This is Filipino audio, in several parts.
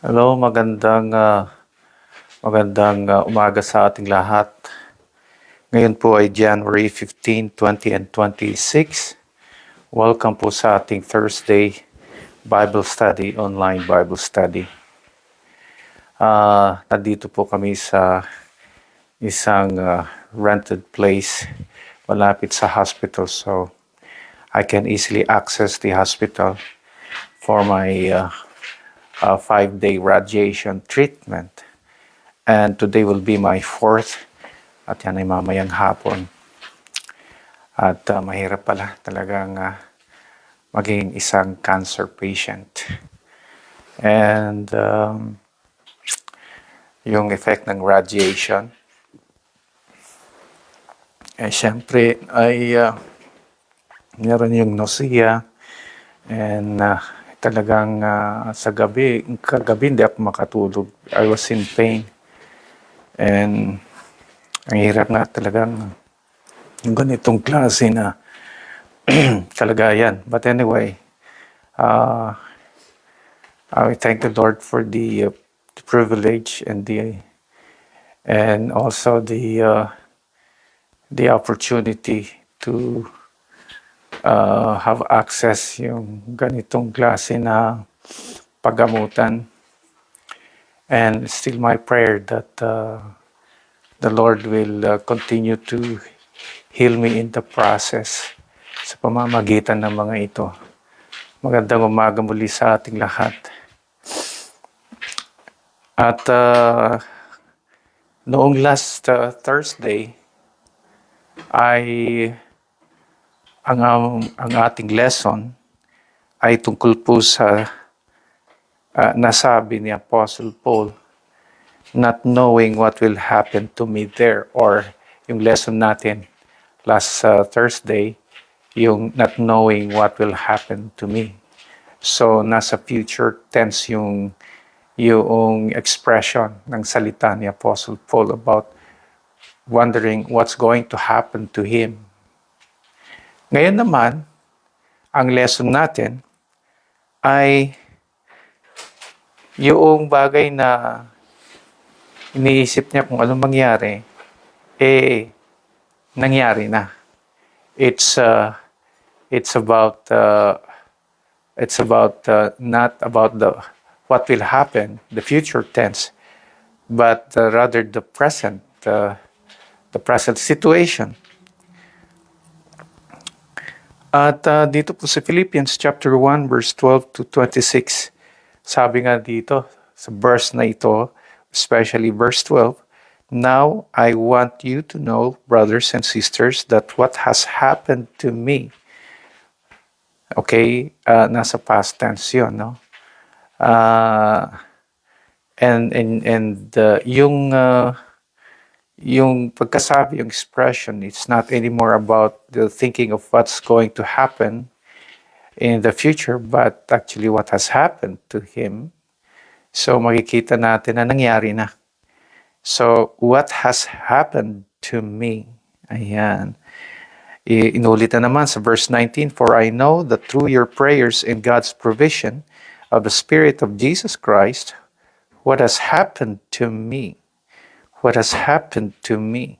Hello, magandang umaga sa ating lahat. Ngayon po ay January 15, 20 and 26. Welcome po sa ating Thursday Bible Study, online Bible Study. Nandito po kami sa isang rented place malapit sa hospital, so I can easily access the hospital for my 5-day radiation treatment. And today will be my 4th at yan ay mamayang hapon. At mahirap pala talagang maging isang cancer patient. And yung effect ng radiation, syempre ay meron yung nausea and talagang sa kagabi hindi ako makatulog. I was in pain. And ang hirap nga talagang yung ganitong klase na kalagayan. But anyway, I thank the Lord for the privilege and also the opportunity to have access yung ganitong klase na paggamutan. And still my prayer that the Lord will continue to heal me in the process sa pamamagitan ng mga ito. Magandang umaga muli sa ating lahat. At noong last Thursday ay ang ating lesson ay tungkol po sa nasabi ni Apostle Paul, not knowing what will happen to me there, or yung lesson natin last Thursday, yung not knowing what will happen to me. So nasa future tense yung expression ng salita ni Apostle Paul about wondering what's going to happen to him. Ngayon naman, ang lesson natin ay yung bagay na iniisip niya kung anong mangyari, nangyari na. It's about not about what will happen, the future tense, but rather the present situation. At dito po sa Philippians chapter 1 verse 12 to 26, sabi nga dito sa verse na ito, especially verse 12, now I want you to know, brothers and sisters, that what has happened to me, okay, nasa past tense yun, no? Yung pagkasabi, yung expression, it's not anymore about the thinking of what's going to happen in the future, but actually what has happened to him. So makikita natin na nangyari na. So what has happened to me? Ayan. Inulit na naman sa verse 19, for I know that through your prayers and God's provision of the Spirit of Jesus Christ, what has happened to me? What has happened to me?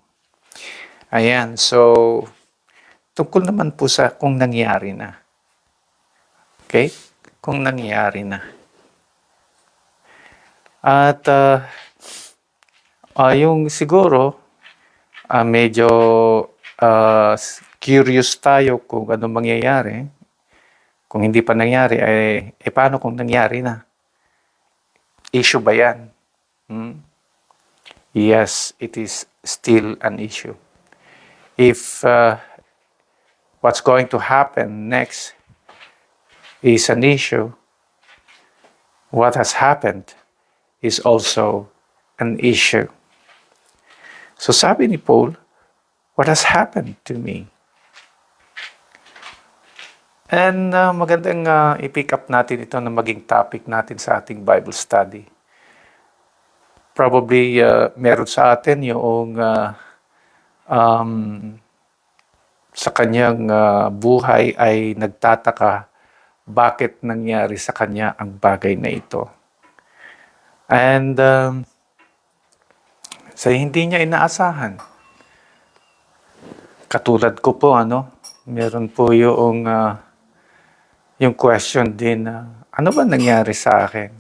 Ayan. So tungkol naman po sa kung nangyari na. Okay? Kung nangyari na. At yung siguro, medyo curious tayo kung ano mangyayari. Kung hindi pa nangyari, paano kung nangyari na? Issue ba yan? Yes, it is still an issue. If what's going to happen next is an issue, what has happened is also an issue. So sabi ni Paul, what has happened to me? And magandang i-pick up natin ito na maging topic natin sa ating Bible study. Probably meron sa atin yung sa kanyang buhay ay nagtataka bakit nangyari sa kanya ang bagay na ito. And sa hindi niya inaasahan. Katulad ko po, meron po yung question din na, ano ba nangyari sa akin?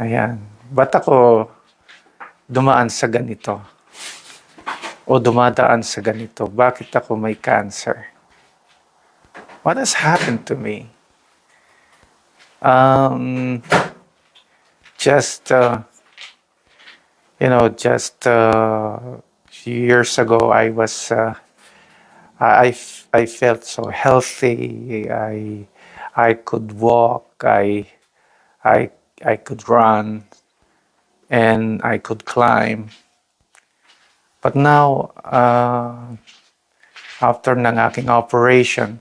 Ayan. Ba't ako dumaan sa ganito? O dumadaan sa ganito? Bakit ako may cancer? What has happened to me? Just years ago, I felt so healthy. I could walk. I could run, and I could climb. But now, after ng aking operation,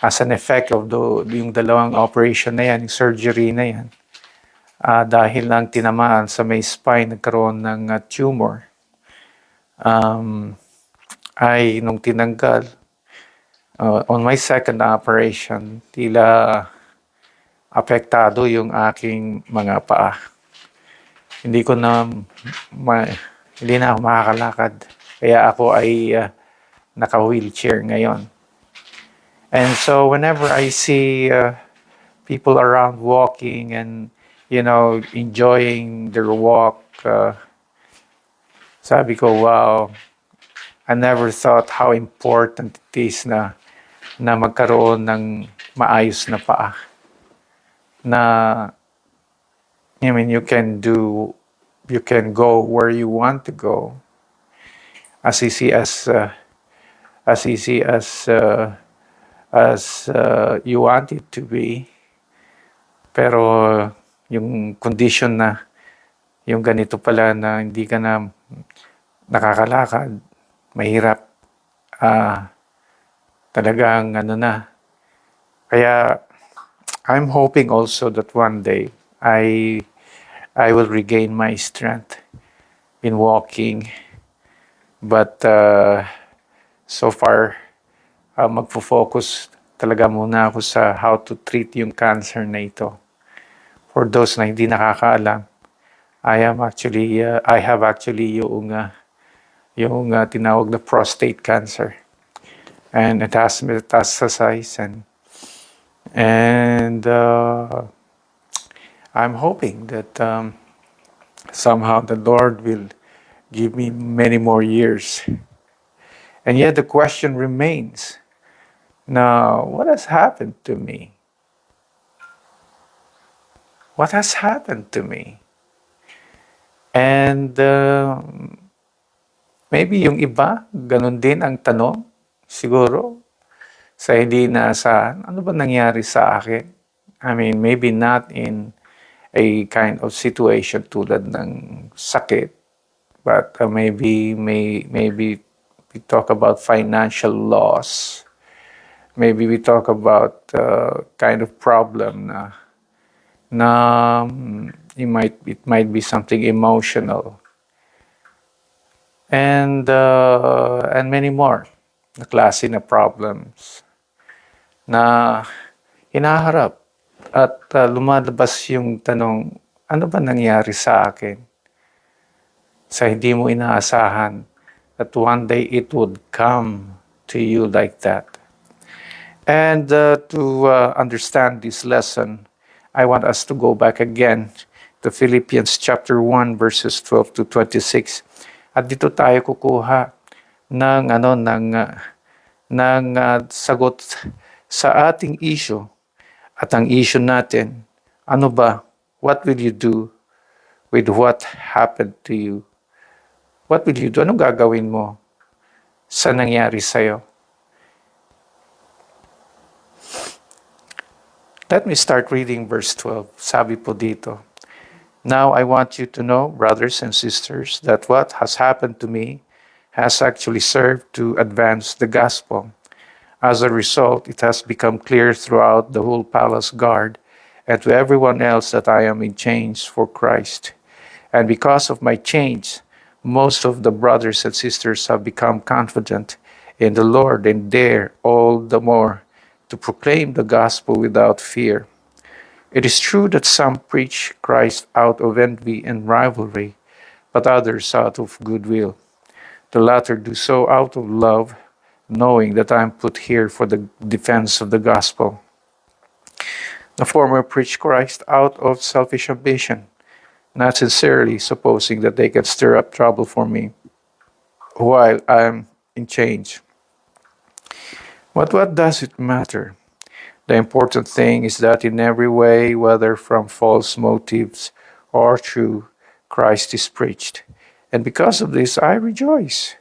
as an effect of yung dalawang operation na yan, yung surgery na yan, dahil lang tinamaan sa may spine, nagkaroon ng tumor, ay nung tinanggal, on my second operation, tila apektado yung aking mga paa. Hindi na ako makakalakad. Kaya ako ay naka-wheelchair ngayon. And so whenever I see people around walking and, enjoying their walk, sabi ko, wow, I never thought how important it is na magkaroon ng maayos na paa. You can go where you want to go, as easy as you want it to be. Pero yung condition na yung ganito pala na hindi ka na nakakalakad, mahirap. Talagang Kaya I'm hoping also that one day I will regain my strength in walking. But so far, magfo-focus talaga muna ako sa how to treat yung cancer na ito. For those na hindi nakakaalam, I have actually yung tinawag na prostate cancer, and it has metastasized, and I'm hoping that somehow the Lord will give me many more years. And yet the question remains, now, what has happened to me? What has happened to me? And maybe yung iba, ganun din ang tanong, siguro, sa hindi inaasahan, ano ba nangyari sa akin? I mean, maybe not in a kind of situation tulad ng sakit, but maybe we talk about financial loss. Maybe we talk about kind of problem na it might be something emotional, and many more na klase na problems na hinaharap at lumalabas yung tanong, ano ba nangyari sa akin? Sa hindi mo inaasahan that one day it would come to you like that. And to understand this lesson, I want us to go back again to Philippians chapter 1 verses 12 to 26. At dito tayo kukuha ng sagot sa ating issue. At ang issue natin, ano ba? What will you do with what happened to you? What will you do? Anong gagawin mo sa nangyari sa'yo? Let me start reading verse 12. Sabi po dito, now I want you to know, brothers and sisters, that what has happened to me has actually served to advance the gospel. As a result, it has become clear throughout the whole palace guard and to everyone else that I am in chains for Christ. And because of my chains, most of the brothers and sisters have become confident in the Lord and dare all the more to proclaim the gospel without fear. It is true that some preach Christ out of envy and rivalry, but others out of goodwill. The latter do so out of love, knowing that I am put here for the defense of the gospel. The former preach Christ out of selfish ambition, not sincerely supposing that they can stir up trouble for me while I am in chains. But what does it matter? The important thing is that in every way, whether from false motives or true, Christ is preached. And because of this, I rejoice.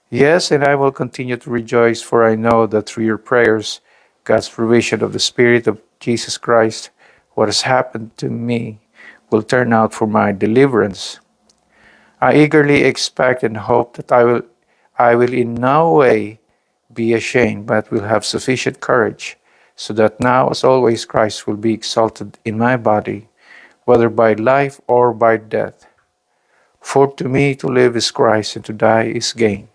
Yes, and I will continue to rejoice, for I know that through your prayers, God's provision of the Spirit of Jesus Christ, what has happened to me will turn out for my deliverance. I eagerly expect and hope that I will in no way be ashamed, but will have sufficient courage, so that now, as always, Christ will be exalted in my body, whether by life or by death. For to me to live is Christ, and to die is gain.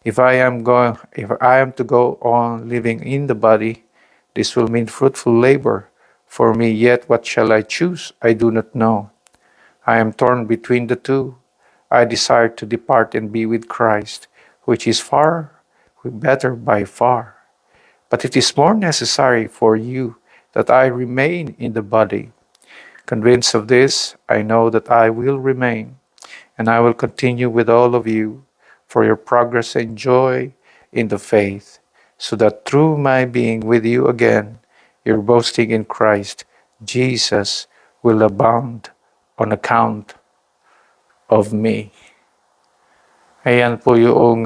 If I am to go on living in the body, this will mean fruitful labor for me. Yet what shall I choose? I do not know. I am torn between the two. I desire to depart and be with Christ, which is far better by far. But it is more necessary for you that I remain in the body. Convinced of this, I know that I will remain, and I will continue with all of you for your progress and joy in the faith, so that through my being with you again, your boasting in Christ Jesus will abound on account of me. Ayan po yung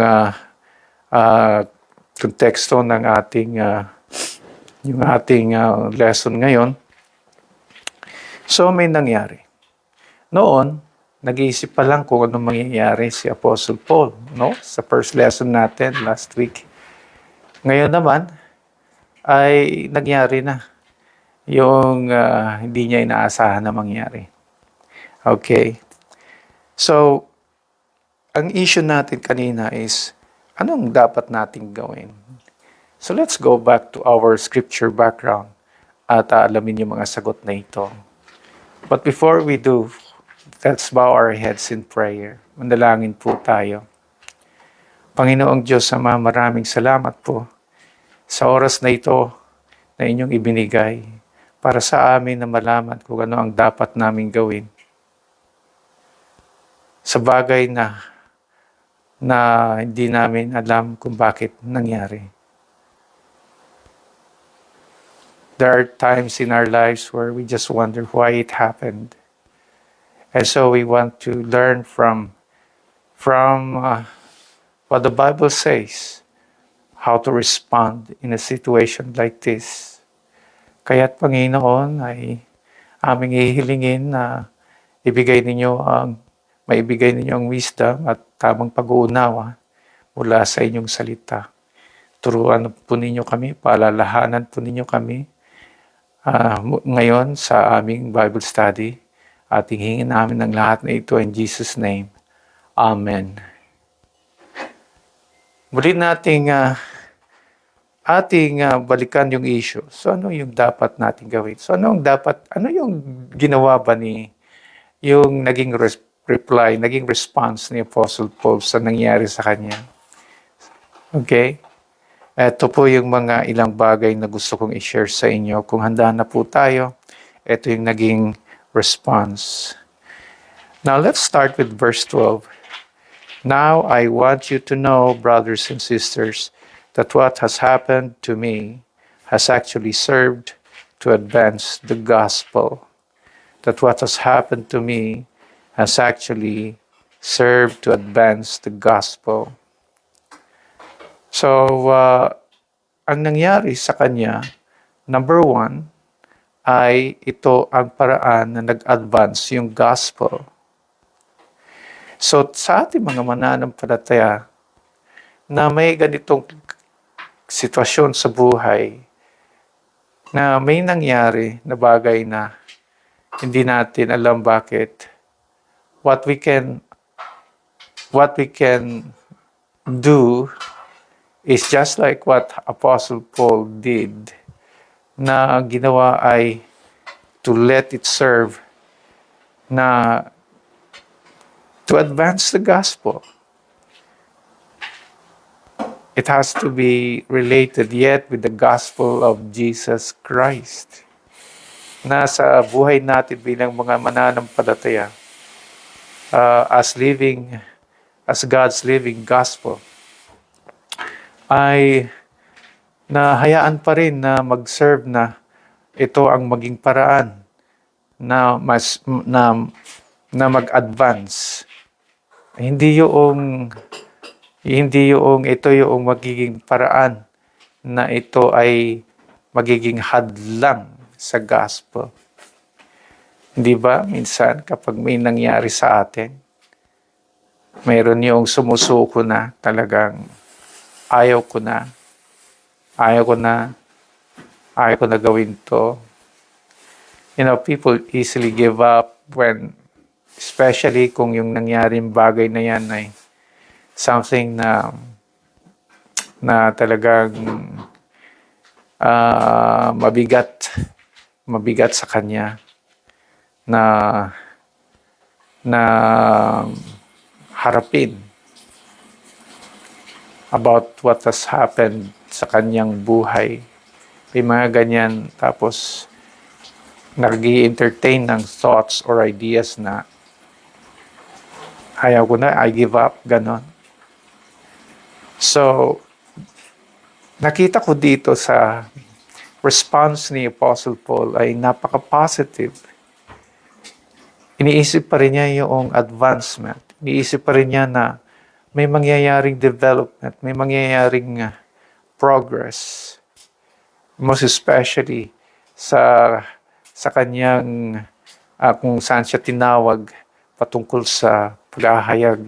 konteksto ng ating lesson ngayon. So may nangyari. Noon, nag-iisip pa lang kung anong mangyayari si Apostle Paul, no? Sa first lesson natin last week. Ngayon naman, ay nangyari na yung hindi niya inaasahan na mangyari. Okay. So, ang issue natin kanina is, anong dapat nating gawin? So, let's go back to our scripture background at alamin yung mga sagot na ito. But before we do, let's bow our heads in prayer. Manalangin po tayo. Panginoong Diyos Ama, maraming salamat po sa oras na ito na inyong ibinigay para sa amin na malaman kung ano ang dapat naming gawin sa bagay na hindi namin alam kung bakit nangyari. There are times in our lives where we just wonder why it happened. And so we want to learn from what the Bible says, how to respond in a situation like this. Kaya't Panginoon ay aming ihilingin na maibigay ninyo ang wisdom at tamang pag-uunawa mula sa inyong salita. Turuan po ninyo kami, paalalahanan po ninyo kami ngayon sa aming Bible study. At hingin namin ng lahat na ito in Jesus' name. Amen. Muli nating balikan yung issue. So ano yung dapat nating gawin? So ano yung ginawa ba yung naging reply, naging response ni Apostle Paul sa nangyari sa kanya? Okay? Ito po yung mga ilang bagay na gusto kong i-share sa inyo. Kung handa na po tayo, ito yung naging response. Now let's start with verse 12. Now I want you to know, brothers and sisters, that what has happened to me has actually served to advance the gospel. That what has happened to me has actually served to advance the gospel. So, ang nangyari sa kanya, number one, ay ito ang paraan na nag-advance yung gospel. So, sa ating mga mananampalataya na may ganitong sitwasyon sa buhay, na may nangyari na bagay na hindi natin alam bakit, what we can do is just like what Apostle Paul did, na ginawa ay to let it serve na to advance the gospel. It has to be related yet with the gospel of Jesus Christ. Nasa buhay natin bilang mga mananampalataya, as God's living gospel, ay nahayaan pa rin na mag-serve na ito ang maging paraan na mag-advance. Hindi yung ito yung magiging paraan na ito ay magiging hadlang sa gospel. Hindi ba? Minsan kapag may nangyari sa atin, mayroon yung sumusuko na talagang ayaw ko na gawin to. People easily give up when, especially kung yung nangyaring bagay na yan ay something na talagang mabigat sa kanya na harapin about what has happened sa kanyang buhay. May mga ganyan, tapos nag-i-entertain ng thoughts or ideas na ayaw ko na, I give up, ganon. So, nakita ko dito sa response ni Apostle Paul ay napaka-positive. Iniisip pa rin niya yung advancement. Iniisip pa rin niya na may mangyayaring development, may mangyayaring progress. Most especially sa kanyang kung saan siya tinawag patungkol sa paghahayag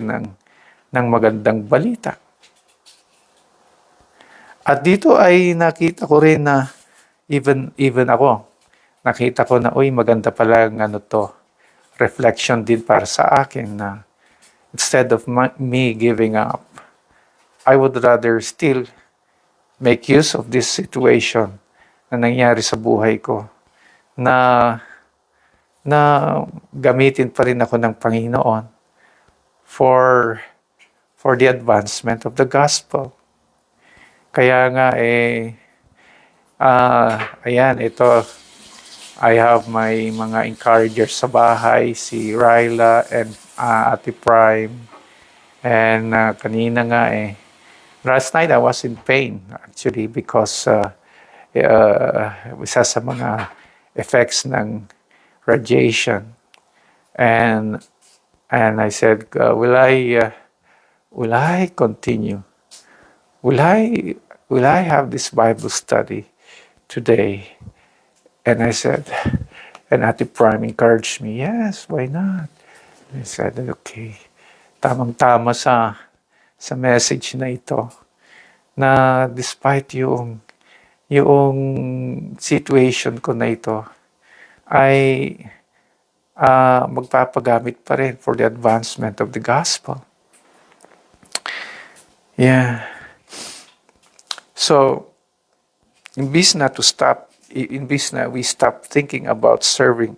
ng magandang balita. At dito ay nakita ko rin na even ako, nakita ko na, maganda pala reflection din para sa akin na instead of me giving up, I would rather still make use of this situation na nangyari sa buhay ko na gamitin pa rin ako ng Panginoon for the advancement of the gospel. Kaya nga ayan, ito, I have my mga encouragers sa bahay, si Ryla and Ate Prime. And kanina nga last night I was in pain actually because isa sa mga effects ng radiation. And I said, will I continue? Will I have this Bible study today? And I said, and Ate Prime encouraged me, yes, why not? And I said, okay, tamang-tama sa message na ito, na despite yung situation ko na ito, ay magpapagamit pa rin for the advancement of the gospel. Yeah. So, imbis na we stop thinking about serving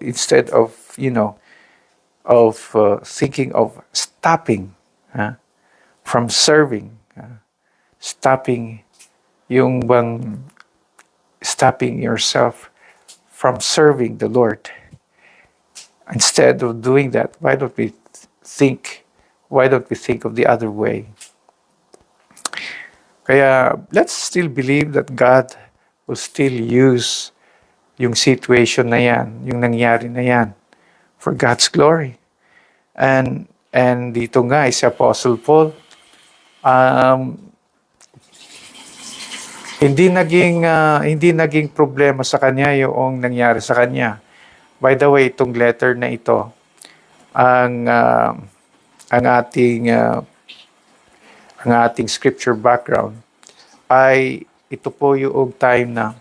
instead of thinking of stopping from serving, stopping yourself from serving the Lord. Instead of doing that, why don't we think of the other way? Kaya let's still believe that God will still use yung situation na yan, yung nangyari na yan, for God's glory. And dito nga si Apostle Paul, hindi naging problema sa kanya yung nangyari sa kanya. By the way, itong letter na ito, ang ating scripture background ay ito po yung time na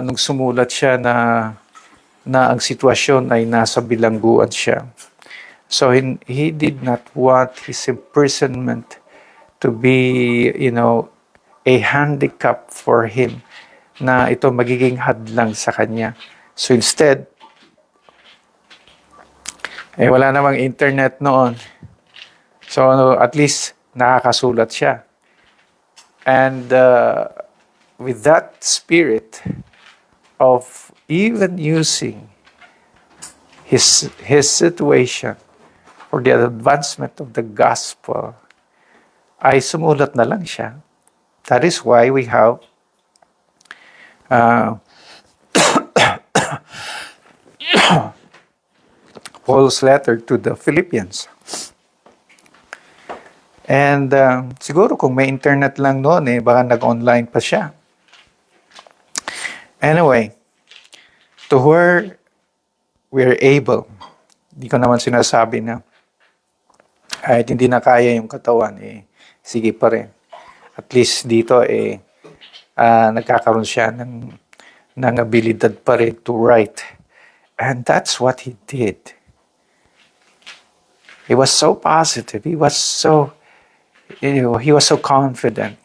nung sumulat siya na ang sitwasyon ay nasa bilangguan siya. So he did not want his imprisonment to be, a handicap for him na ito magiging hadlang sa kanya. So instead, wala namang internet noon. So at least nakakasulat siya. And with that spirit of even using his situation for the advancement of the gospel, ay sumulat na lang siya. That is why we have Paul's letter to the Philippians. And siguro kung may internet lang noon, baka nag-online pa siya. Anyway, to where we're able, hindi ko naman sinasabi na kahit hindi na kaya yung katawan, sige pa rin. At least dito, nagkakaroon siya ng abilidad pa rin to write. And that's what he did. He was so positive. He was so confident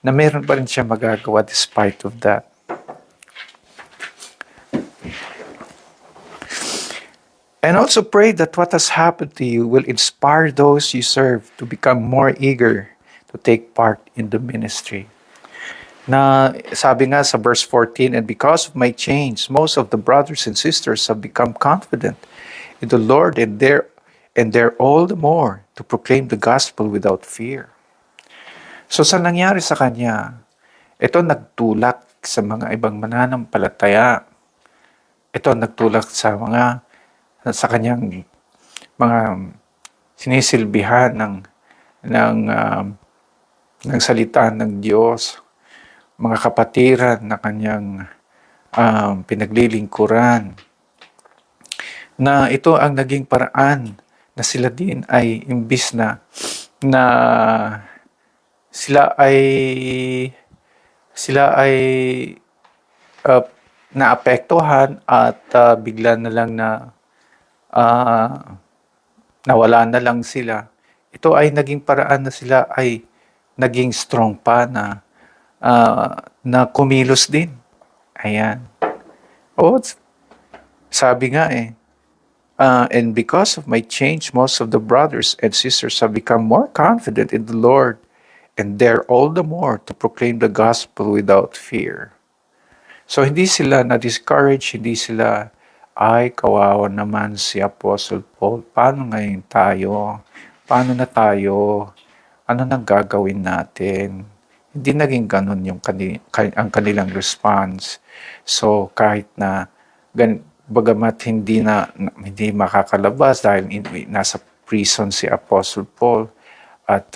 na meron pa rin siya magagawa despite of that. And also pray that what has happened to you will inspire those you serve to become more eager to take part in the ministry. Na sabi nga sa verse 14, and because of my change, most of the brothers and sisters have become confident in the Lord, and they're all the more to proclaim the gospel without fear. So sa nangyari sa kanya, ito nagtulak sa mga ibang mananampalataya. Ito nagtulak sa kanyang mga sinisilbihan ng salita ng Diyos, mga kapatiran na kanyang pinaglilingkuran, na ito ang naging paraan na sila din ay imbis na sila ay naapektuhan at bigla na lang nawala na lang sila. Ito ay naging paraan na sila ay naging strong pa na kumilos din. Ayan. Sabi nga and because of my change, most of the brothers and sisters have become more confident in the Lord, and dare all the more to proclaim the gospel without fear. So hindi sila na-discourage, hindi sila, ay kawawa naman si Apostle Paul, paano ngayon tayo? Paano na tayo? Ano nang gagawin natin? Hindi naging ganun ang kanilang response. So kahit na bagamat hindi makakalabas dahil nasa prison si Apostle Paul, at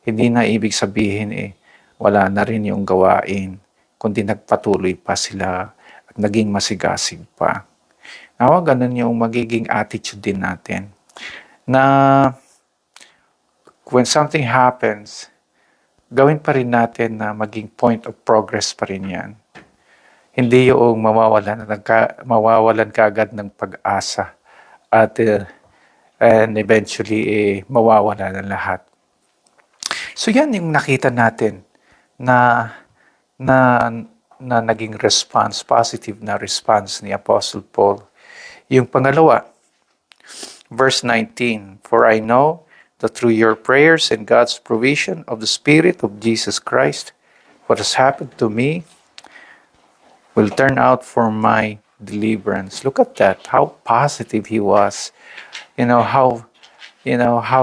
hindi na ibig sabihin wala na rin yung gawain, kundi nagpatuloy pa sila at naging masigasig pa. Nawa ganun yung magiging attitude din natin, na when something happens, gawin pa rin natin na maging point of progress pa rin yan. Hindi yung mawawalan ka agad ng pag-asa at and eventually mawawala na lahat. So yan yung nakita natin na naging response, positive na response ni Apostle Paul. Yung pangalawa, verse 19, for I know that through your prayers and God's provision of the Spirit of Jesus Christ, what has happened to me will turn out for my deliverance. Look at that, how positive he was. How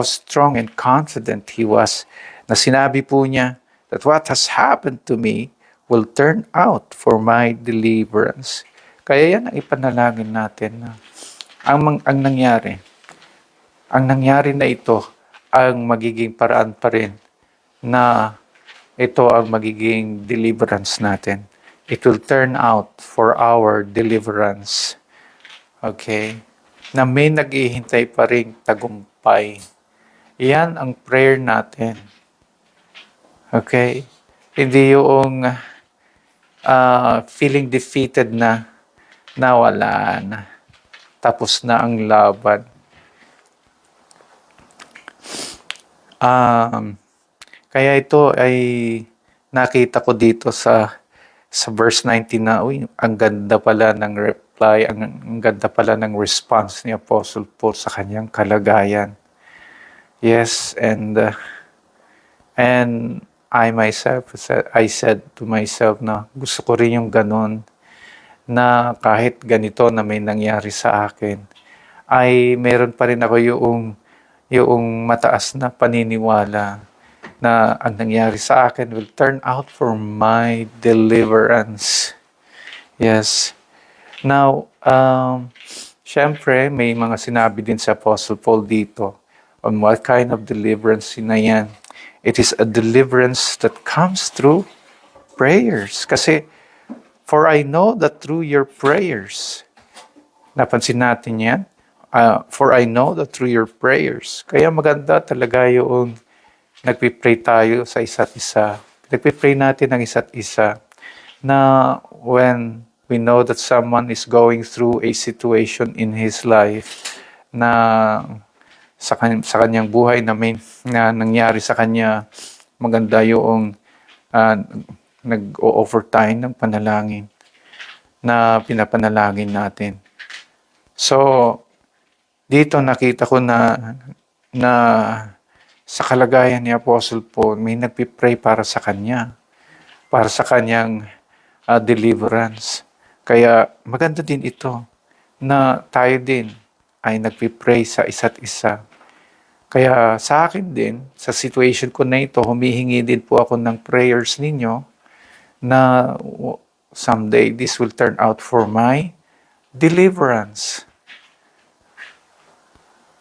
strong and confident he was, na sinabi po niya that what has happened to me will turn out for my deliverance. Kaya yan ang ipanalangin natin na ang nangyari na ito ang magiging paraan pa rin na ito ang magiging deliverance natin. It will turn out for our deliverance. Okay? Na may naghihintay pa rin tagumpay. Yan ang prayer natin. Okay? Hindi yung feeling defeated na nawala na. Tapos na ang laban. Kaya ito ay nakita ko dito sa sa verse 19 na, uy, ang ganda pala ng reply, ang ganda pala ng response ni Apostle Paul sa kanyang kalagayan. Yes, and I myself, I said to myself na gusto ko rin yung ganon, na kahit ganito na may nangyari sa akin, ay meron pa rin ako yung mataas na paniniwala na ang nangyari sa akin will turn out for my deliverance. Yes. Now, syempre, may mga sinabi din sa Apostle Paul dito on what kind of deliverance na yan. It is a deliverance that comes through prayers. Kasi, for I know that through your prayers, napansin natin yan, for I know that through your prayers. Kaya maganda talaga yung nagpipray tayo sa isa't isa. Nagpipray natin ng isa't isa na when we know that someone is going through a situation in his life na sa kanyang buhay na may na nangyari sa kanya, maganda yung nag-o-offer tayo ng panalangin na pinapanalangin natin. So, dito nakita ko na sa kalagayan ni Apostle Paul, may nagpipray para sa kanya, para sa kanyang deliverance. Kaya maganda din ito na tayo din ay nagpipray sa isa't isa. Kaya sa akin din, sa situation ko na ito, humihingi din po ako ng prayers ninyo na someday this will turn out for my deliverance.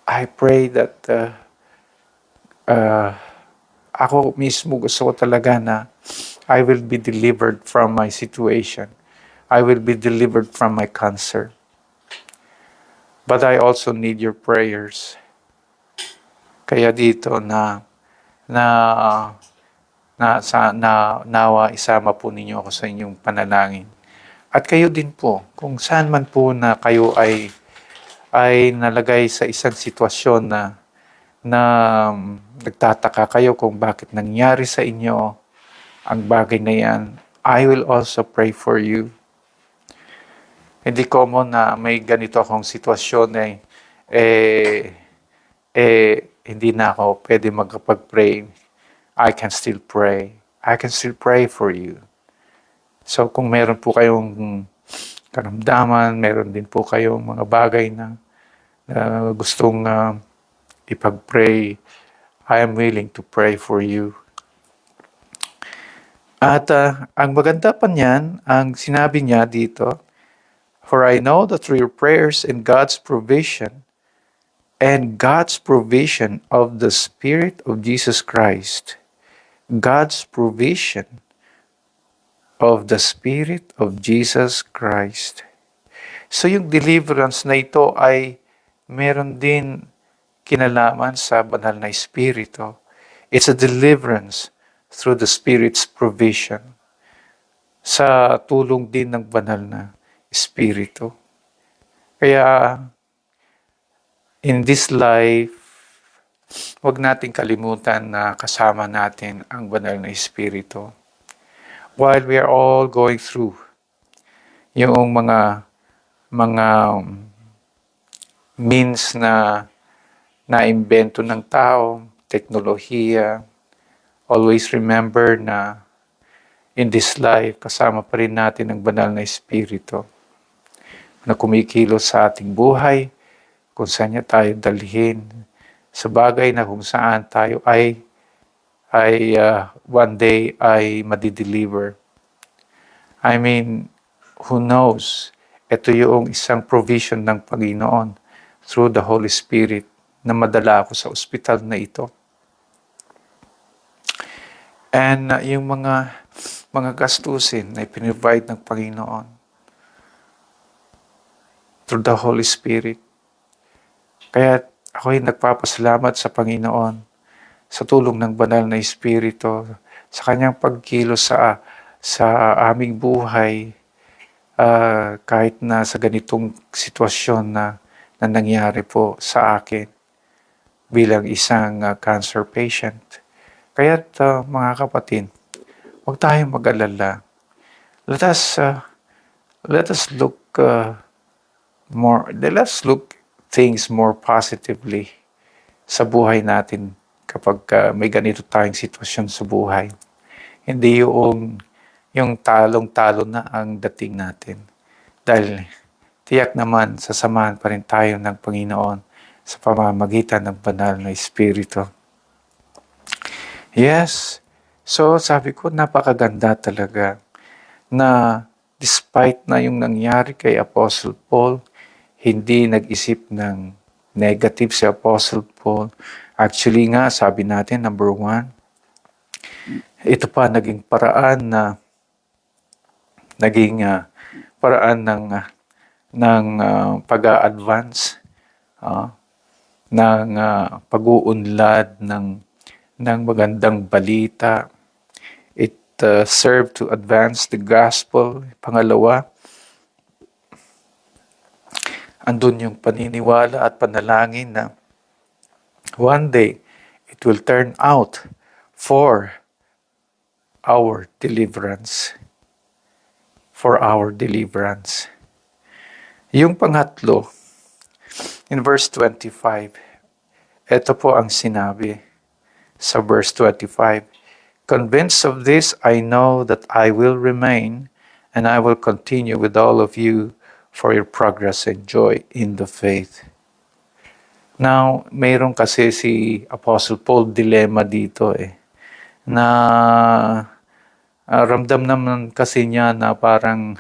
I pray that ako mismo gusto ko talaga na I will be delivered from my situation. I will be delivered from my cancer. But I also need your prayers. Kaya dito nawa isama po ninyo ako sa inyong panalangin. At kayo din po, kung saan man po na kayo ay nalagay sa isang sitwasyon na nagtataka kayo kung bakit nangyari sa inyo ang bagay na yan, I will also pray for you. Hindi common na may ganito akong sitwasyon hindi na ako pwede magkapag-pray. I can still pray. I can still pray for you. So kung meron po kayong karamdaman, meron din po kayong mga bagay na gustong ipag-pray, I am willing to pray for you. At ang maganda pa niyan, ang sinabi niya dito, for I know that through your prayers and God's provision of the Spirit of Jesus Christ, God's provision of the Spirit of Jesus Christ. So yung deliverance na ito ay meron din kinalaman sa banal na Espiritu. It's a deliverance through the Spirit's provision. Sa tulong din ng banal na Espiritu. Kaya, in this life, huwag nating kalimutan na kasama natin ang banal na Espiritu. While we are all going through yung mga means na naimbento ng tao, teknolohiya, always remember na in this life, kasama pa rin natin ang banal na Espiritu na kumikilos sa ating buhay, kung saan niya tayo dalhin, sa bagay na kung saan tayo ay one day ay madideliver. I mean, who knows? Ito yung isang provision ng Panginoon through the Holy Spirit na madala ako sa ospital na ito. And yung mga gastusin na ipinrovide ng Panginoon through the Holy Spirit. Kaya ako'y nagpapasalamat sa Panginoon sa tulong ng banal na Espiritu, sa kanyang pagkilos sa aming buhay, kahit na sa ganitong sitwasyon na nangyari po sa akin bilang isang cancer patient. Kaya mga kapatid, huwag tayong mag-alala. Let us let us look let us look things more positively sa buhay natin kapag may ganito tayong sitwasyon sa buhay. Hindi yung talong-talo na ang dating natin. Dahil tiyak naman, sasamahan pa rin tayo ng Panginoon sa pamamagitan ng banal na Espiritu. Yes. So sabi ko, napakaganda talaga na despite na yung nangyari kay Apostle Paul, hindi nag-isip ng negative si Apostle Paul. Actually nga, sabi natin, number 1, ito pa naging paraan ng pag-a-advance, ng pag-uunlad ng magandang balita. It served to advance the gospel. Pangalawa, andun yung paniniwala at panalangin na one day it will turn out for our deliverance. For our deliverance. Yung pangatlo, in verse 25, ito po ang sinabi sa verse 25. Convinced of this, I know that I will remain and I will continue with all of you for your progress and joy in the faith. Now, mayroon kasi si Apostle Paul dilemma dito na ramdam naman kasi niya na parang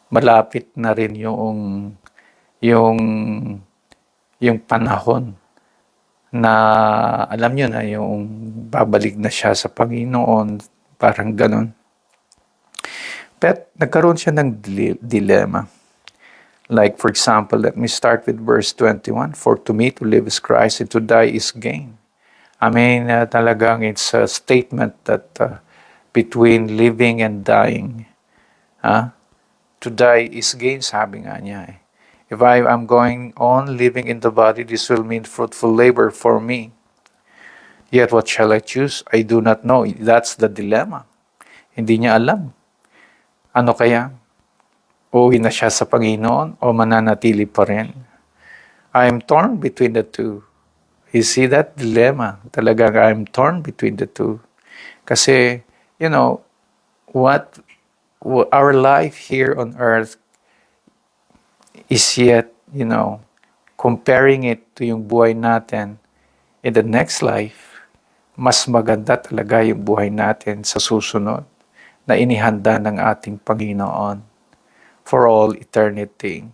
malapit na rin yung panahon na alam niyo na yung babalik na siya sa Panginoon, parang ganun. But nagkaroon siya ng dilemma. Like, for example, let me start with verse 21. For to me to live is Christ and to die is gain. I mean, talagang it's a statement that between living and dying, to die is gain, sabi nga niya. If I am going on living in the body, this will mean fruitful labor for me. Yet what shall I choose? I do not know. That's the dilemma. Hindi niya alam. Ano kaya? Uwi na siya sa Panginoon o mananatili pa rin? I am torn between the two. You see that dilemma? Talagang I am torn between the two. Kasi, what our life here on earth is yet, comparing it to yung buhay natin in the next life, mas maganda talaga yung buhay natin sa susunod na inihanda ng ating Panginoon for all eternity.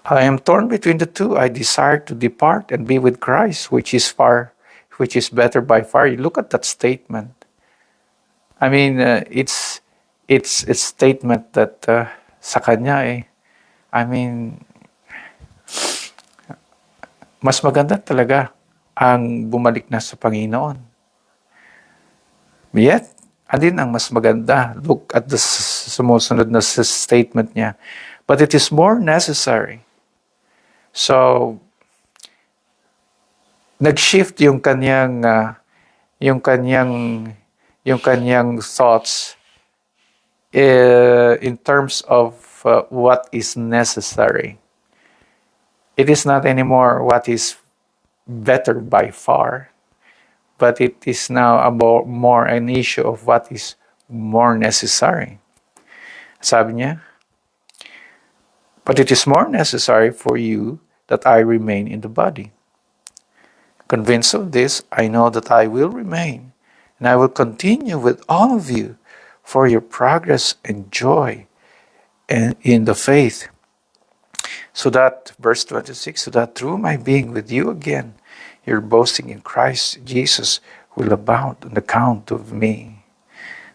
I am torn between the two. I desire to depart and be with Christ, which is better by far. You look at that statement. I mean, it's a statement that sa kanya I mean, mas maganda talaga ang bumalik na sa Panginoon. Yet, alin ang mas maganda? Look at the sumusunod na statement niya. But it is more necessary. So, nag-shift yung kanyang thoughts in terms of what is necessary. It is not anymore what is better by far, but it is now about more an issue of what is more necessary. Sabi niya, but it is more necessary for you that I remain in the body. Convinced of this, I know that I will remain, and I will continue with all of you for your progress and joy and in the faith. So that, verse 26, so that through my being with you again, your boasting in Christ Jesus will abound on account of me.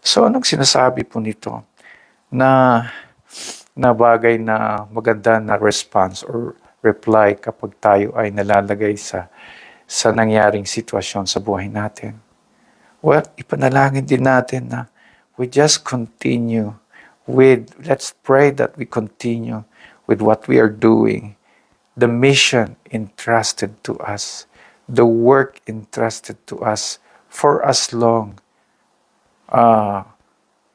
So anong sinasabi po nito? Na bagay na maganda na response or reply kapag tayo ay nalalagay sa nangyaring sitwasyon sa buhay natin. Well, ipanalangin din natin na we just continue let's pray that we continue with what we are doing, the mission entrusted to us, the work entrusted to us for as long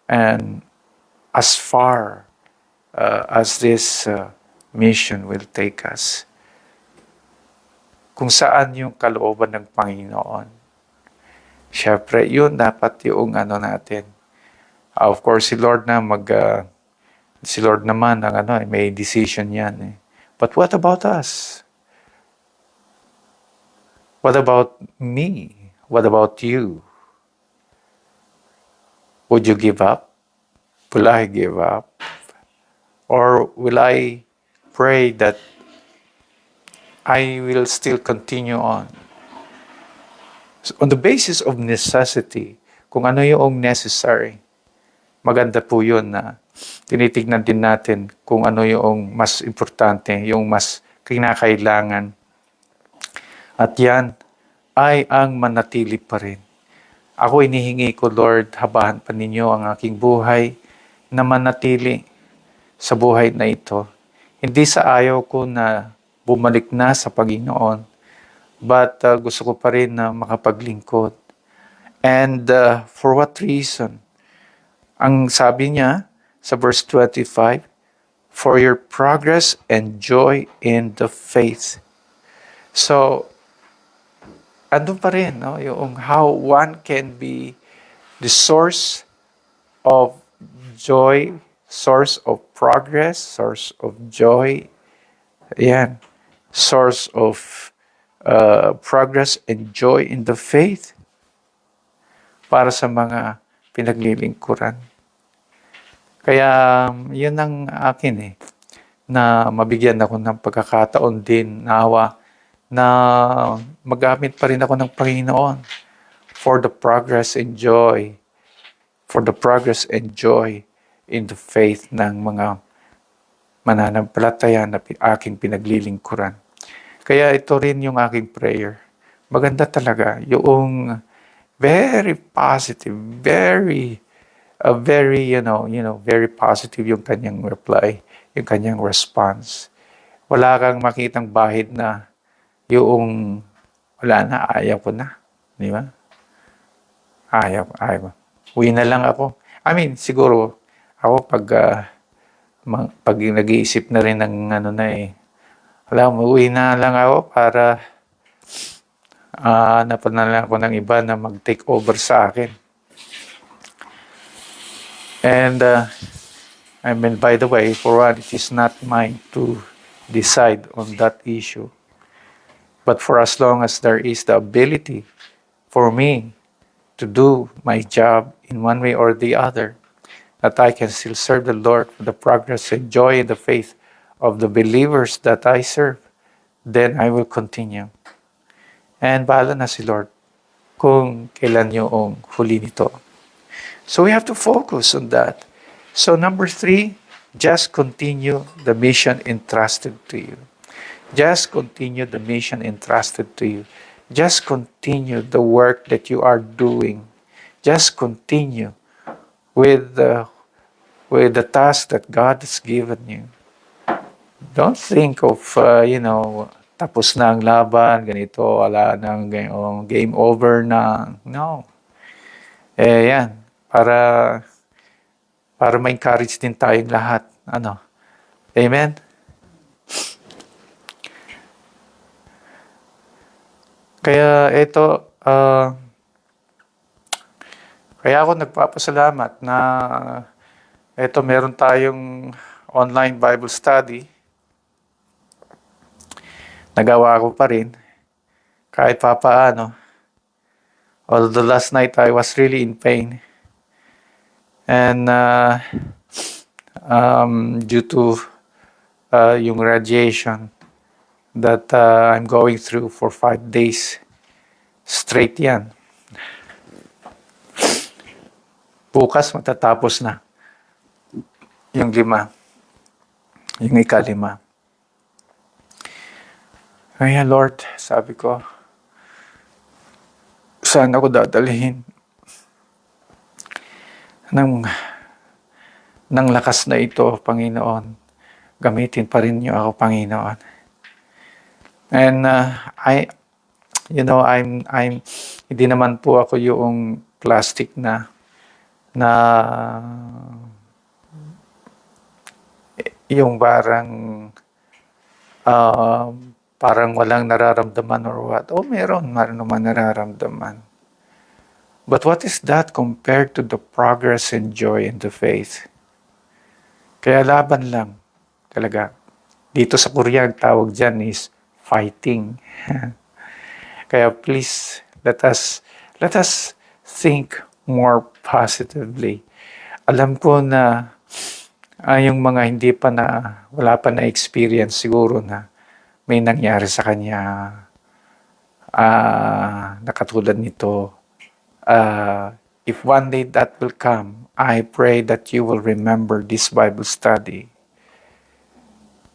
and as far as this mission will take us. Kung saan yung kalooban ng Panginoon. Siyempre, yun dapat yung natin. Of course, si Lord naman may decision yan eh. But what about us? What about me? What about you? Would you give up? Will I give up? Or will I pray that I will still continue on? So on the basis of necessity, kung ano yung necessary, maganda po yun na tinitignan din natin kung ano yung mas importante, yung mas kinakailangan. At yan ay ang manatili pa rin. Ako inihingi ko, Lord, habahan pa ninyo ang aking buhay na manatili sa buhay na ito. Hindi sa ayaw ko na bumalik na sa Panginoon, but gusto ko pa rin na makapaglingkod. And for what reason? Ang sabi niya sa verse 25, for your progress and joy in the faith. So, andun pa rin, no? Yung how one can be the source of joy, source of progress, source of joy. Yan. Source of progress and joy in the faith para sa mga pinaglilingkuran. Kaya yun ang akin na mabigyan ako ng pagkakataon din nawa na magamit pa rin ako ng Panginoon for the progress and joy, in the faith ng mga mananampalataya na aking pinaglilingkuran. Kaya ito rin yung aking prayer. Maganda talaga yung very positive, very positive yung kanyang reply, yung kanyang response. Wala kang makitang bahid na yung wala na, ayaw ko na. Di ba? Ayaw. Uwi na lang ako. Siguro, ako pag nag-iisip na rin ng uwi na lang ako para hanapan na lang ako ng iba na mag-take over sa akin. And, by the way, for one, it is not mine to decide on that issue. But for as long as there is the ability for me to do my job in one way or the other, that I can still serve the Lord for the progress and joy in the faith of the believers that I serve, then I will continue. And bahala na si Lord kung kailan yung huli nito. So we have to focus on that. So number 3, just continue the mission entrusted to you. Just continue the mission entrusted to you. Just continue the work that you are doing. Just continue with the task that God has given you. Don't think of, tapos na ang laban, ganito, wala nang game over na. No. Yan. Para ma-encourage din tayong lahat. Amen? Kaya ito, kaya ako nagpapasalamat na ito meron tayong online Bible study. Nagawa ko pa rin kahit papaano. Although last night I was really in pain. And due to yung radiation that I'm going through for 5 days straight yan. Bukas matatapos na yung 5, yung ika-5. Kaya Lord, sabi ko, saan ako dadalhin ng lakas na ito, Panginoon. Gamitin pa rin niyo ako, Panginoon. And I'm hindi naman po ako yung plastic na yung parang walang nararamdaman or what. Meron naman nararamdaman. But what is that compared to the progress and joy in the faith? Kaya laban lang talaga. Dito sa Korea, ang tawag dyan is fighting. Kaya please, let us think more positively. Alam ko na yung mga wala pa na experience siguro na may nangyari sa kanya na katulad nito. If one day that will come, I pray that you will remember this Bible study.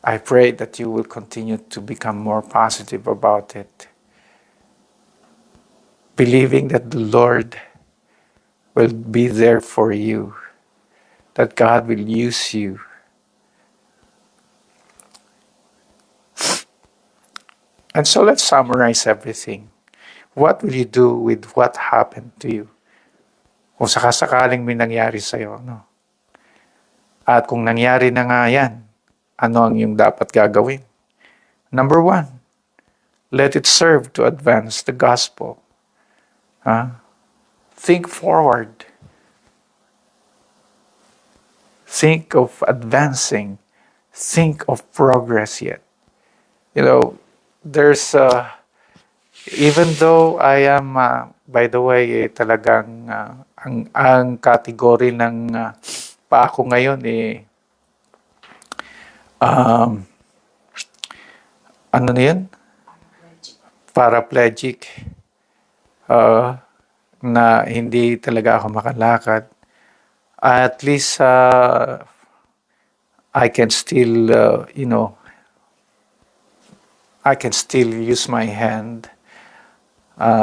I pray that you will continue to become more positive about it, believing that the Lord will be there for you, that God will use you. And so let's summarize everything. What will you do with what happened to you? Kung sakasakaling may nangyari sa'yo, no? At kung nangyari na nga yan, ano ang iyong dapat gagawin? Number 1, let it serve to advance the gospel. Think forward. Think of advancing. Think of progress yet. There's even though I am, by the way, talagang ang category ng pa ako ngayon ano na yun? Paraplegic. Na hindi talaga ako makalakad. At least I can still, I can still use my hand,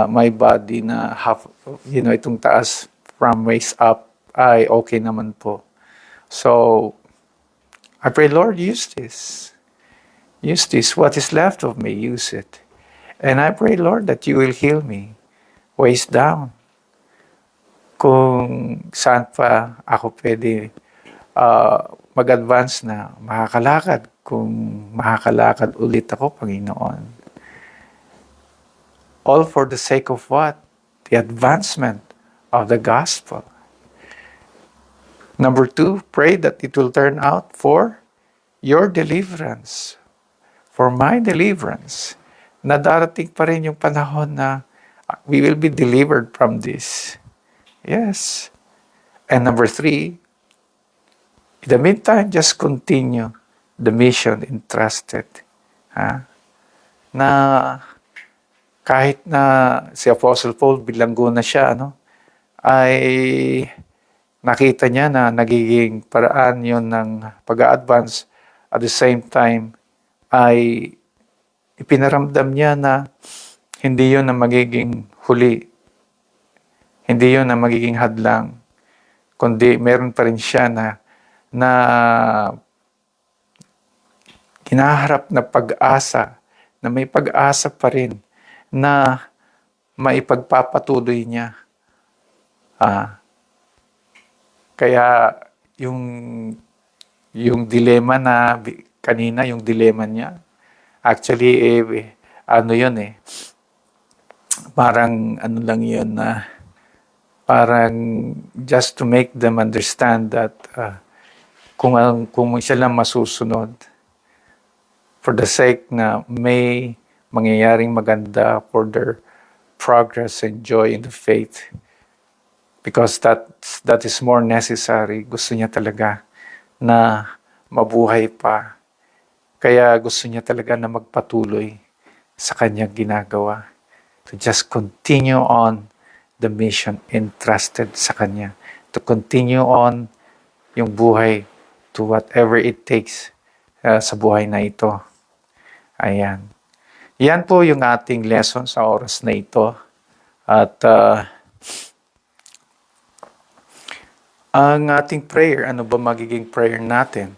my body na half, itong taas from waist up ay okay naman po. So, I pray, Lord, use this. Use this. What is left of me, use it. And I pray, Lord, that you will heal me, waist down. Kung saan pa ako pwede mag-advance na makakalakad, kung makakalakad ulit ako, Panginoon. All for the sake of what? The advancement of the gospel. Number 2, pray that it will turn out for your deliverance, for my deliverance. Na darating pa rin yung panahon na we will be delivered from this. Yes. And number 3, in the meantime, just continue the mission entrusted. Na kahit na si Apostle Paul bilanggo na siya, ay nakita niya na nagiging paraan yon ng pag-a-advance. At the same time, ay ipinaramdam niya na hindi yon ang magiging huli. Hindi yon ang magiging hadlang. Kundi meron pa rin siya na hinaharap na pag-asa, na may pag-asa pa rin na maipagpapatuloy niya. Kaya yung dilema na kanina, yung dilema niya, actually, yun parang ano lang yun parang just to make them understand that kung siya lang masusunod, for the sake na may mangyayaring maganda for their progress and joy in the faith, because that is more necessary. Gusto niya talaga na mabuhay pa. Kaya gusto niya talaga na magpatuloy sa kanyang ginagawa. To just continue on the mission entrusted sa kanya. To continue on yung buhay to whatever it takes sa buhay na ito. Ayan. Yan po yung ating lesson sa oras na ito. At ang ating prayer, ano ba magiging prayer natin?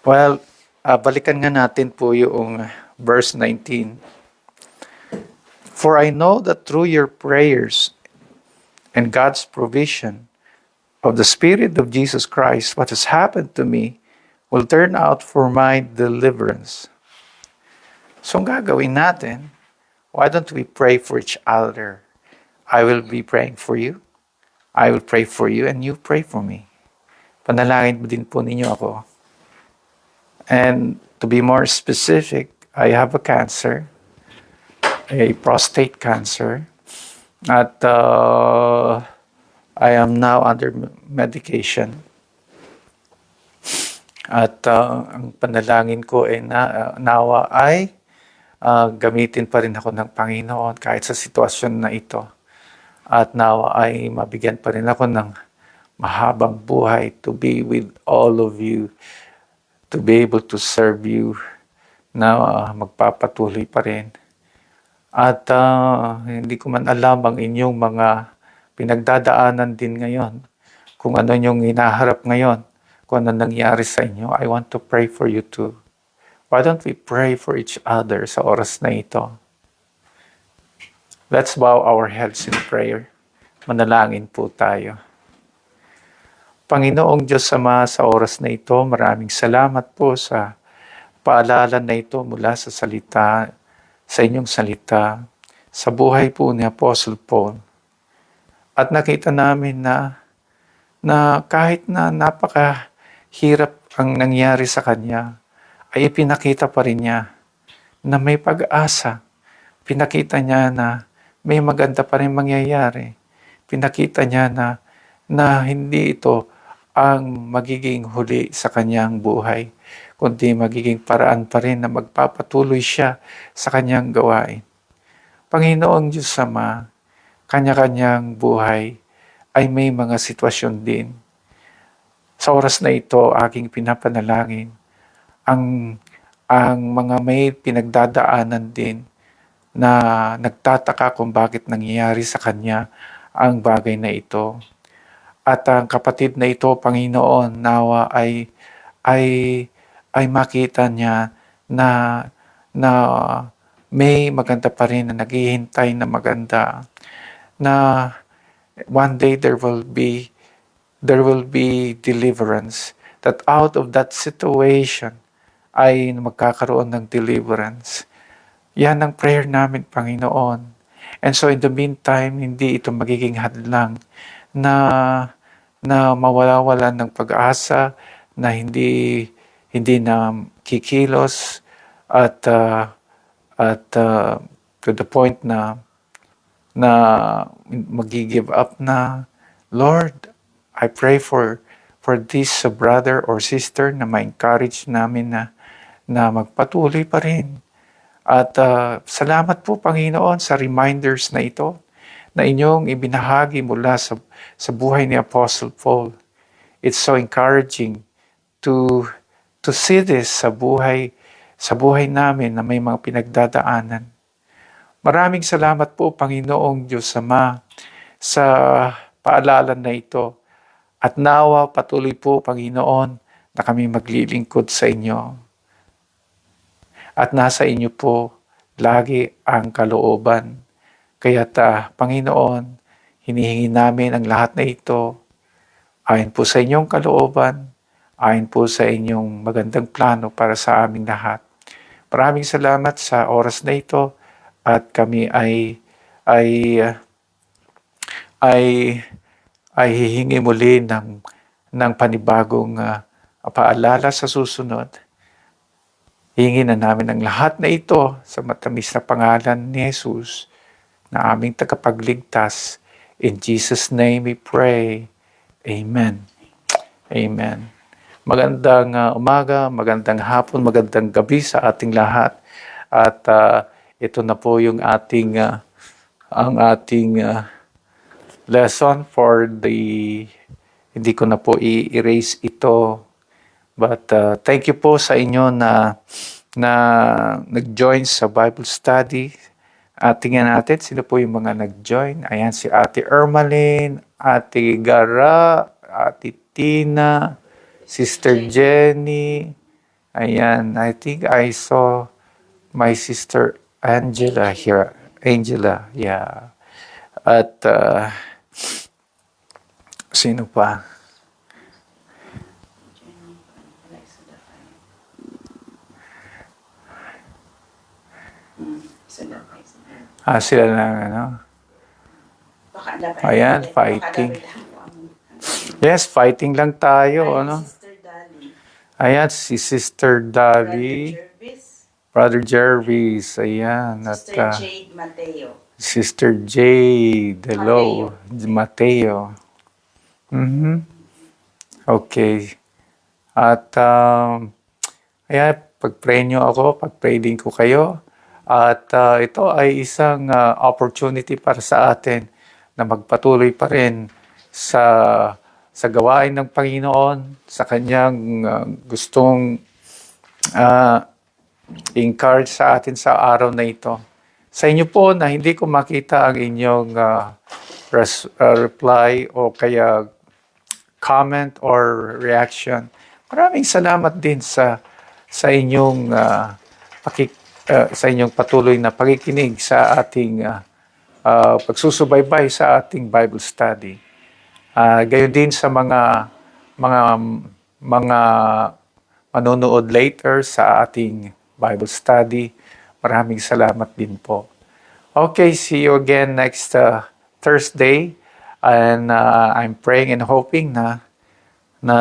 Well, balikan nga natin po yung verse 19. For I know that through your prayers and God's provision of the Spirit of Jesus Christ, what has happened to me will turn out for my deliverance. So ang gagawin natin, why don't we pray for each other? I will be praying for you. I will pray for you and you pray for me. Panalangin mo din po ninyo ako. And to be more specific, I have a cancer, a prostate cancer, at I am now under medication. At ang panalangin ko ay nawa ay gamitin pa rin ako ng Panginoon kahit sa sitwasyon na ito. At nawa ay mabigyan pa rin ako ng mahabang buhay to be with all of you, to be able to serve you, na magpapatuloy pa rin. At hindi ko man alam ang inyong mga pinagdadaanan din ngayon, kung ano yung hinaharap ngayon, kung ano nangyari sa inyo. I want to pray for you too. Why don't we pray for each other sa oras na ito? Let's bow our heads in prayer. Manalangin po tayo. Panginoong Diyos Ama, sa oras na ito, maraming salamat po sa paalala na ito mula sa salita, sa inyong salita, sa buhay po ni Apostle Paul. At nakita namin na kahit na napakahirap ang nangyari sa kanya, ay ipinakita pa rin niya na may pag-asa. Pinakita niya na may maganda pa rin mangyayari. Pinakita niya na hindi ito ang magiging huli sa kanyang buhay, kundi magiging paraan pa rin na magpapatuloy siya sa kanyang gawain. Panginoong Diyos Ama, kanya-kanyang buhay ay may mga sitwasyon din. Sa oras na ito, aking pinapanalangin ang mga may pinagdadaanan din na nagtataka kung bakit nangyayari sa kanya ang bagay na ito. At ang kapatid na ito, Panginoon, nawa ay makita niya na may maganda pa rin na naghihintay na maganda, na one day there will be deliverance, that out of that situation ay magkakaroon ng deliverance. Yan ang prayer namin, Panginoon. And so in the meantime, hindi ito magiging hadlang na mawala-wala ng pag-asa, na hindi na kikilos at to the point na magi-give up na. Lord, I pray for this brother or sister na ma-encourage namin na magpatuloy pa rin. At salamat po, Panginoon, sa reminders na ito na inyong ibinahagi mula sa buhay ni Apostle Paul. It's so encouraging to see this sa buhay namin na may mga pinagdadaanan. Maraming salamat po, Panginoong Diyos Ama, sa paalala na ito. At nawa patuloy po, Panginoon, na kami maglilingkod sa inyo. At nasa inyo po lagi ang kalooban. Kaya't Panginoon, hinihingi namin ang lahat na ito ayon po sa inyong kalooban, ayon po sa inyong magandang plano para sa aming lahat. Maraming salamat sa oras na ito at kami ay hihingi muli ng panibagong paalala sa susunod. Hihingi na namin ang lahat na ito sa matamis na pangalan ni Jesus na aming tagapagligtas. In Jesus' name we pray. Amen. Amen. Magandang umaga, magandang hapon, magandang gabi sa ating lahat. At ito na po yung ating lesson for hindi ko na po i-erase ito. But thank you po sa inyo na nag-join sa Bible study. Tingnan natin sino po yung mga nag-join. Ayan, si Ate Ermaline, Ate Gara, Ate Tina, Sister Jenny. Ayan, I think I saw my sister Angela here. Angela, yeah. At sino pa? Sila lang, ano? Ayan, fighting. Yes, fighting lang tayo, ano? Ayan, si Sister Dolly. Brother Jervis, ayan. At, Sister Jade Mateo. Sister Jade, hello. Mateo. Okay. At, ayan, pag-pray nyo ako, pag-pray din ko kayo. At ito ay isang opportunity para sa atin na magpatuloy pa rin sa gawain ng Panginoon, sa kanyang gustong encourage sa atin sa araw na ito. Sa inyo po na hindi ko makita ang inyong reply o kaya comment or reaction. Maraming salamat din sa inyong sa inyong patuloy na pakikinig sa ating pagsusubaybay sa ating Bible study. Gayon din sa mga manonood later sa ating Bible study. Maraming salamat din po. Okay, see you again next Thursday. And I'm praying and hoping na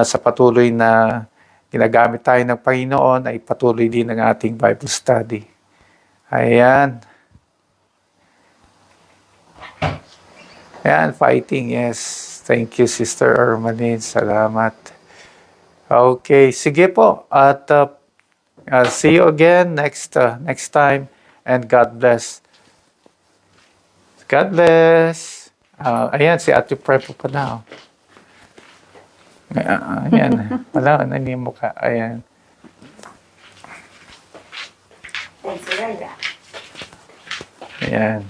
sa patuloy na ginagamit tayo ng Panginoon ay patuloy din ang ating Bible study. Ayan. Ayan, fighting, yes. Thank you, Sister Ermaline. Salamat. Okay, sige po. At see you again next time. And God bless. God bless. Ayan, si Ate Prepo pa na. Ayan. Wala, hindi mo ka. Ayan. Thanks, Raya. Ayan.